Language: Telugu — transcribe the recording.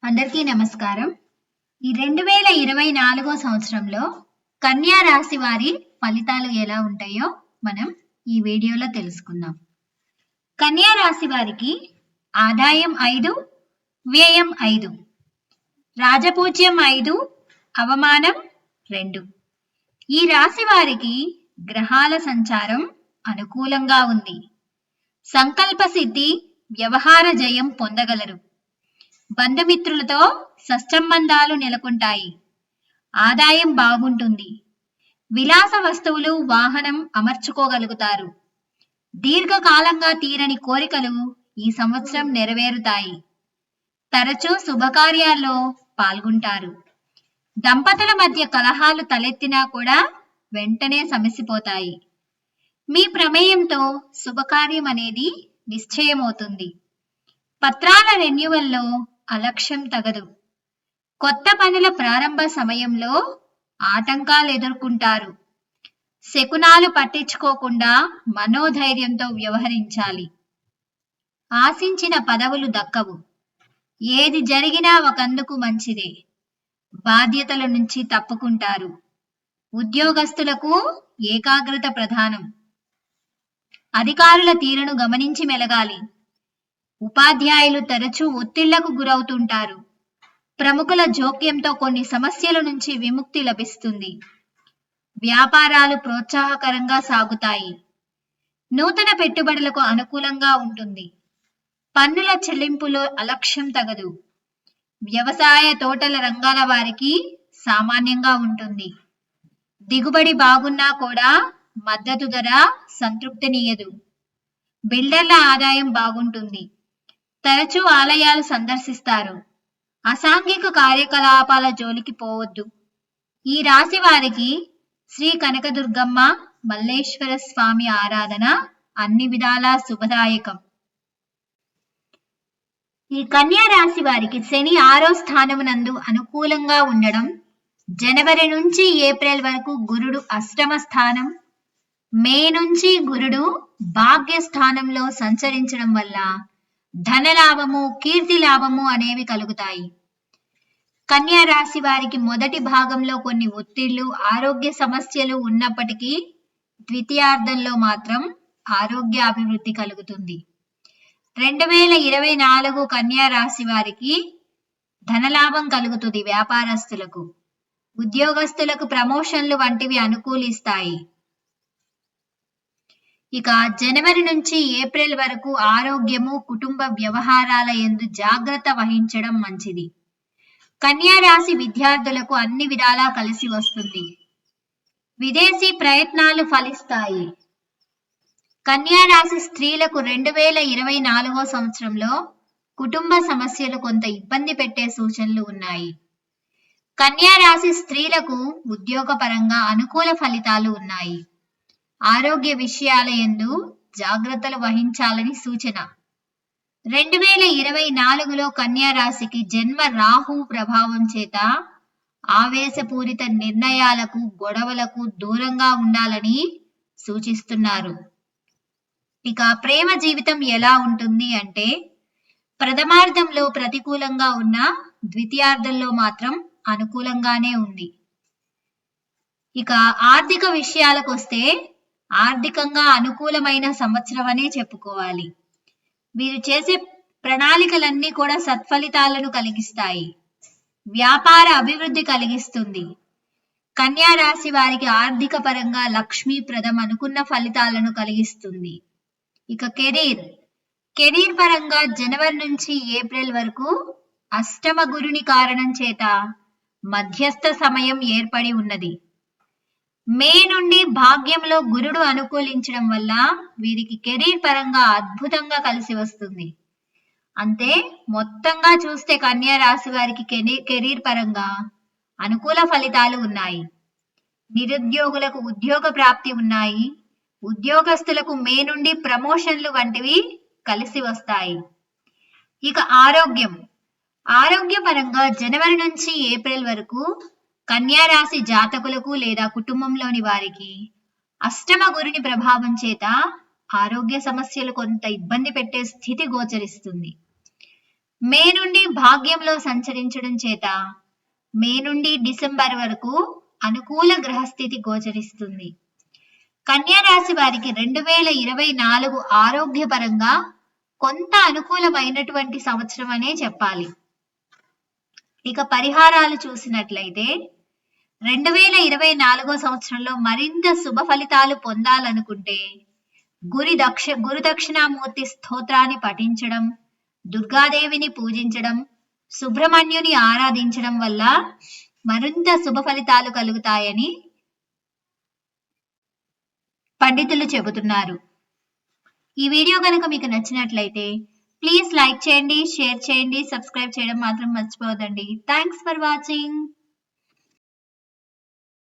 అందరికీ నమస్కారం. ఈ 2024 సంవత్సరంలో కన్యా రాశి వారి ఫలితాలు ఎలా ఉంటాయో మనం ఈ వీడియోలో తెలుసుకుందాం. కన్యా రాశి వారికి ఆదాయం 5, వ్యయం 5, రాజపూజ్యం 5, అవమానం 2. ఈ రాశి వారికి గ్రహాల సంచారం అనుకూలంగా ఉంది. సంకల్ప సిద్ధి, వ్యవహార జయం పొందగలరు. బంధుమిత్రులతో సత్సంబంధాలు నెలకొంటాయి. ఆదాయం బాగుంటుంది. విలాస వస్తువులు, వాహనం అమర్చుకోగలుగుతారు. దీర్ఘకాలంగా తీరని కోరికలు ఈ సంవత్సరం నెరవేరుతాయి. తరచూ శుభకార్యాల్లో పాల్గొంటారు. దంపతుల మధ్య కలహాలు తలెత్తినా కూడా వెంటనే సమసిపోతాయి. మీ ప్రమేయంతో శుభకార్యం అనేది నిశ్చయమవుతుంది. పత్రాల రెన్యువల్లో అలక్ష్యం తగదు. కొత్త పనుల ప్రారంభ సమయంలో ఆటంకాలు ఎదుర్కొంటారు. శకునాలు పట్టించుకోకుండా మనోధైర్యంతో వ్యవహరించాలి. ఆశించిన పదవులు దక్కవు. ఏది జరిగినా ఒకందుకు మంచిదే. బాధ్యతల నుంచి తప్పుకుంటారు. ఉద్యోగస్తులకు ఏకాగ్రత ప్రధానం. అధికారుల తీరును గమనించి మెలగాలి. ఉపాధ్యాయులు తరచూ ఒత్తిళ్లకు గురవుతుంటారు. ప్రముఖుల జోక్యంతో కొన్ని సమస్యల నుంచి విముక్తి లభిస్తుంది. వ్యాపారాలు ప్రోత్సాహకరంగా సాగుతాయి. నూతన పెట్టుబడులకు అనుకూలంగా ఉంటుంది. పన్నుల చెల్లింపులో అలక్ష్యం తగదు. వ్యవసాయ తోటల రంగాల వారికి సామాన్యంగా ఉంటుంది. దిగుబడి బాగున్నా కూడా మద్దతు ధర సంతృప్తినియదు. బిల్డర్ల ఆదాయం బాగుంటుంది. తరచూ ఆలయాలు సందర్శిస్తారు. అసాంఘిక కార్యకలాపాల జోలికి పోవద్దు. ఈ రాశి వారికి శ్రీ కనకదుర్గమ్మ, మల్లేశ్వర స్వామి ఆరాధన అన్ని విధాలా శుభదాయకం. ఈ కన్యా రాశి వారికి శని 6వ స్థానమునందు అనుకూలంగా ఉండడం, జనవరి నుంచి ఏప్రిల్ వరకు గురుడు అష్టమ స్థానం, మే నుంచి గురుడు భాగ్య స్థానంలో సంచరించడం వల్ల ధనలాభము, కీర్తి లాభము అనేవి కలుగుతాయి. కన్యా రాశి వారికి మొదటి భాగంలో కొన్ని ఒత్తిళ్లు, ఆరోగ్య సమస్యలు ఉన్నప్పటికీ ద్వితీయార్థంలో మాత్రం ఆరోగ్య అభివృద్ధి కలుగుతుంది. 2024 కన్యా రాశి వారికి ధనలాభం కలుగుతుంది. వ్యాపారస్తులకు, ఉద్యోగస్తులకు ప్రమోషన్లు వంటివి అనుకూలిస్తాయి. ఇక జనవరి నుంచి ఏప్రిల్ వరకు ఆరోగ్యము, కుటుంబ వ్యవహారాల యందు జాగ్రత్త వహించడం మంచిది. కన్యా రాశి విద్యార్థులకు అన్ని విధాలా కలిసి వస్తుంది. విదేశీ ప్రయత్నాలు ఫలిస్తాయి. కన్యా రాశి స్త్రీలకు 2024 సంవత్సరంలో కుటుంబ సమస్యలు కొంత ఇబ్బంది పెట్టే సూచనలు ఉన్నాయి. కన్యా రాశి స్త్రీలకు ఉద్యోగపరంగా అనుకూల ఫలితాలు ఉన్నాయి. ఆరోగ్య విషయాల యందు జాగ్రత్తలు వహించాలని సూచన. 2024లో కన్యా రాశికి జన్మ రాహు ప్రభావం చేత ఆవేశపూరిత నిర్ణయాలకు, గొడవలకు దూరంగా ఉండాలని సూచిస్తున్నారు. ఇక ప్రేమ జీవితం ఎలా ఉంటుంది అంటే, ప్రథమార్థంలో ప్రతికూలంగా ఉన్న ద్వితీయార్థంలో మాత్రం అనుకూలంగానే ఉంది. ఇక ఆర్థిక విషయాలకు వస్తే ఆర్థికంగా అనుకూలమైన సంవత్సరం అనే చెప్పుకోవాలి. వీరు చేసే ప్రణాళికలన్నీ కూడా సత్ఫలితాలను కలిగిస్తాయి. వ్యాపార అభివృద్ధి కలిగిస్తుంది. కన్యా రాశి వారికి ఆర్థిక పరంగా లక్ష్మీప్రదం అనుకున్న ఫలితాలను కలిగిస్తుంది. ఇక కెరీర్ పరంగా జనవరి నుంచి ఏప్రిల్ వరకు అష్టమ గురుని కారణం చేత మధ్యస్థ సమయం ఏర్పడి ఉన్నది. మే నుండి భాగ్యంలో గురుడు అనుకూలించడం వల్ల వీరికి కెరీర్ పరంగా అద్భుతంగా కలిసి వస్తుంది. అంతే మొత్తంగా చూస్తే కన్యా రాశి వారికి కెరీర్ పరంగా అనుకూల ఫలితాలు ఉన్నాయి. నిరుద్యోగులకు ఉద్యోగ ప్రాప్తి ఉన్నాయి. ఉద్యోగస్తులకు మే నుండి ప్రమోషన్లు వంటివి కలిసి వస్తాయి. ఇక ఆరోగ్యపరంగా జనవరి నుంచి ఏప్రిల్ వరకు కన్యా రాశి జాతకులకు లేదా కుటుంబంలోని వారికి అష్టమ గురుని ప్రభావం చేత ఆరోగ్య సమస్యలు కొంత ఇబ్బంది పెట్టే స్థితి గోచరిస్తుంది. మే నుండి భాగ్యంలో సంచరించడం చేత మే నుండి డిసెంబర్ వరకు అనుకూల గ్రహస్థితి గోచరిస్తుంది. కన్యా రాశి వారికి 2024 ఆరోగ్యపరంగా కొంత అనుకూలమైనటువంటి సంవత్సరం అనే చెప్పాలి. ఇక పరిహారాలు చూసినట్లయితే 2024 సంవత్సరంలో మరింత శుభ ఫలితాలు పొందాలనుకుంటే గురు దక్షిణామూర్తి స్తోత్రాన్ని పఠించడం, దుర్గాదేవిని పూజించడం, సుబ్రహ్మణ్యుని ఆరాధించడం వల్ల మరింత శుభ ఫలితాలు కలుగుతాయని పండితులు చెబుతున్నారు. ఈ వీడియో కనుక మీకు నచ్చినట్లయితే ప్లీజ్ లైక్ చేయండి, షేర్ చేయండి, సబ్స్క్రైబ్ చేయడం మాత్రం మర్చిపోవద్దండి. Thanks for watching.